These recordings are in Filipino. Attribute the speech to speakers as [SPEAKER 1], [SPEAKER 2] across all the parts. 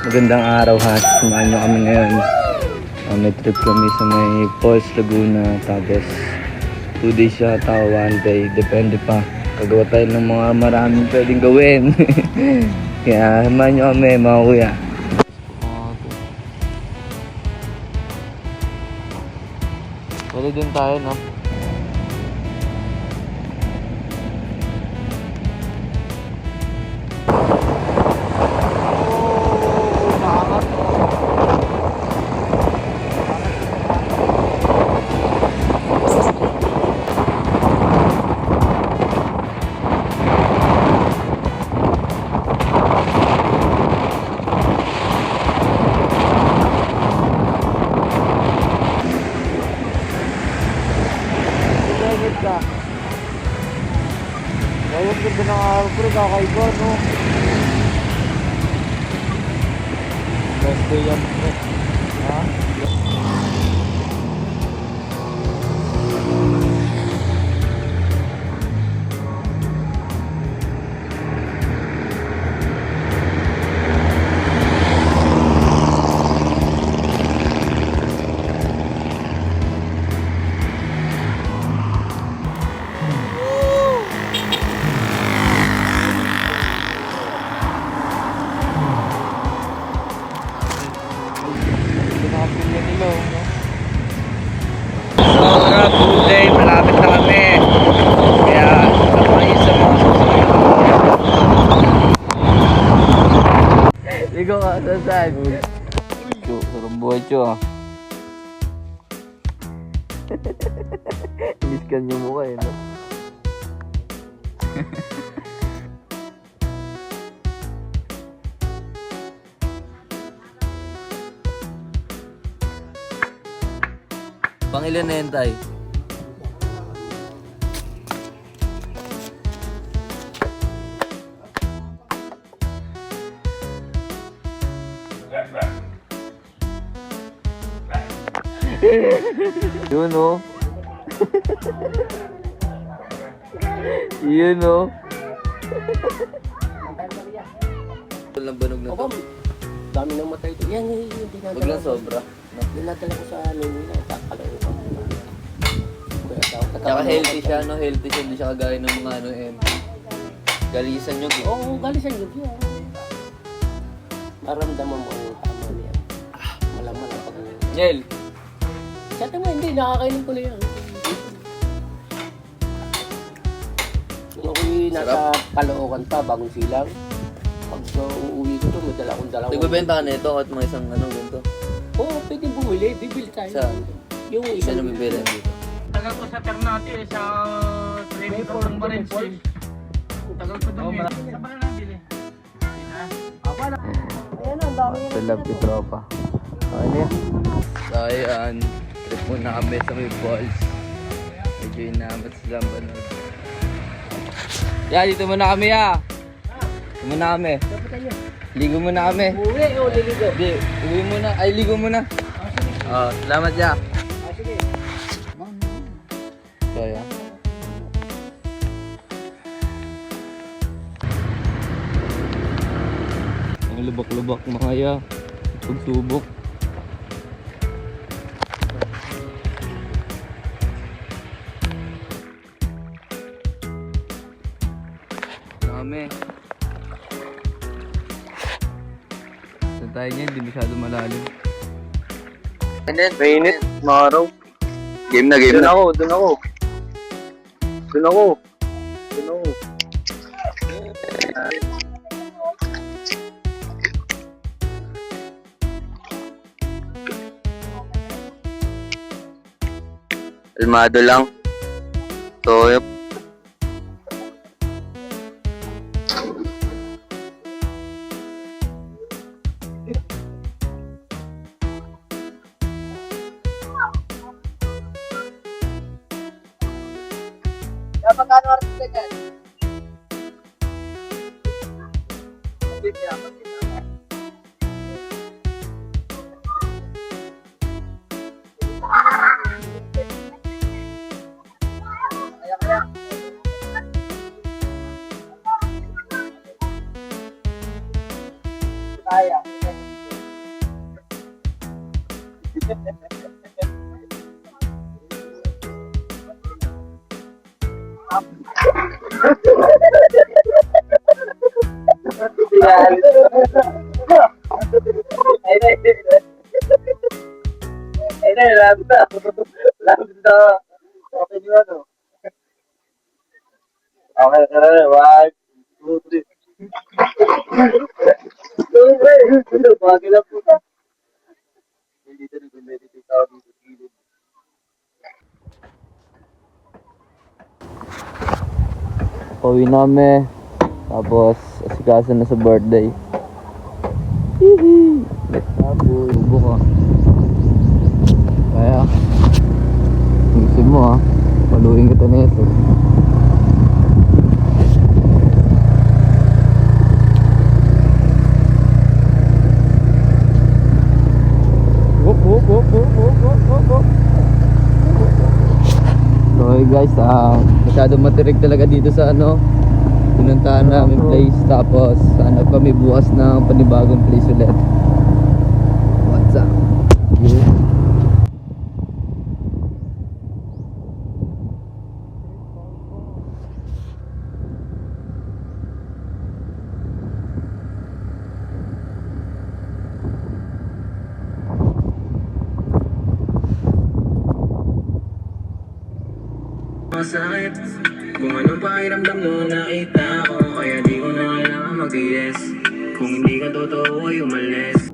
[SPEAKER 1] Magandang araw ha. Samahan nyo kami ngayon. May trip kami sa may Falls Laguna. Tapos 2 days yata o 1 day. Depende pa. Gagawa tayo ng mga maraming pwedeng gawin. Kaya samahan nyo kami mga kuya. Pwede din tayo, no? Ayun, ganda ng araw pero kakaiba, no? Last day yan, bro. Ha? Tuesday, malapit na kami. Kaya nakakayos sa mga susunod. Ligo ka sa saan? Chu, sarang buhay chu ah. Iniskan yung mukha eh, no? Pangilan na yan, tay? Yun o. Yun o. Walang banog na to.
[SPEAKER 2] Dami nang matay ito. Yan,
[SPEAKER 1] Huwag lang sobra.
[SPEAKER 2] dinadala ko sa Manila. Kakalaw ko.
[SPEAKER 1] Tsaka healthy siya, no? Healthy siya. Hindi siya kagaya ng mga ano galisan nyo.
[SPEAKER 2] Oo, galisan yun. Naramdaman mo ang tama niya. Malaman ang pag...
[SPEAKER 1] Nel!
[SPEAKER 2] Sa tama, hindi. Nakakainin ko na yan. Nung ako'y nasa Caloocan pa, bagong silang. Pag uuwi ko to, may dala akong dalawang...
[SPEAKER 1] Nagbebenta ka na ito at mga isang ano ganito?
[SPEAKER 2] Oo, pwede bumili. Bibili tayo.
[SPEAKER 1] Saan?
[SPEAKER 2] Yung
[SPEAKER 1] Isa
[SPEAKER 2] isang
[SPEAKER 1] na bibili dito.
[SPEAKER 3] Tagal ko sa Ternate, sa training ko ng Marinstream. Tagal ko doon eh. Saan ba na nabili?
[SPEAKER 1] Talab yung tropa. Ano yan? So ayan, trip muna kami sa may balls. Medyo inamat sila ang banood. Dito muna kami Dito muna kami. Ligo muna kami.
[SPEAKER 2] Uwi o liligo?
[SPEAKER 1] Hindi, uwi muna. Ay, ligo muna. Salamat ya.
[SPEAKER 2] Sige.
[SPEAKER 1] So ayan. Ang lubak-lubak mga ya. Pagsubok. Dami. Saan tayo niyan? Hindi masyado malalim.
[SPEAKER 4] Mainit, maaraw. Game na. Doon ako. Doon ako. Kalmado lang. So, yep.
[SPEAKER 2] Magkano oras ka dyan? Kaya.
[SPEAKER 4] Okay, tara, 1, 2, 3. Bagay lang po. Dito rin, meditate ako dito. Gilid.
[SPEAKER 1] Pauwi namin. Tapos, asikaso na sa birthday. Hihi! Bubo ka. Kaya, gusto mo ha. Paluin kita na ito. So hey guys, masyadong matirik talaga dito sa pinuntahan namin place. Tapos hanap kami bukas ng panibagong place ulit. What's up? Yeah.
[SPEAKER 5] Masakit kung anong pakiramdam no nakita ko. Kaya di ko na kailangan mag-yes. Kung hindi ka totoo ay umalis.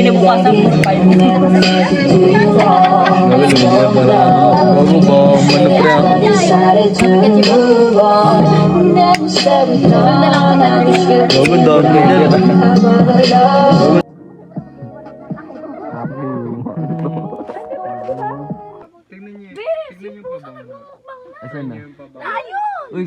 [SPEAKER 1] Bago ba? Manapre ako. Bago down ganyan. Asan na? Uy!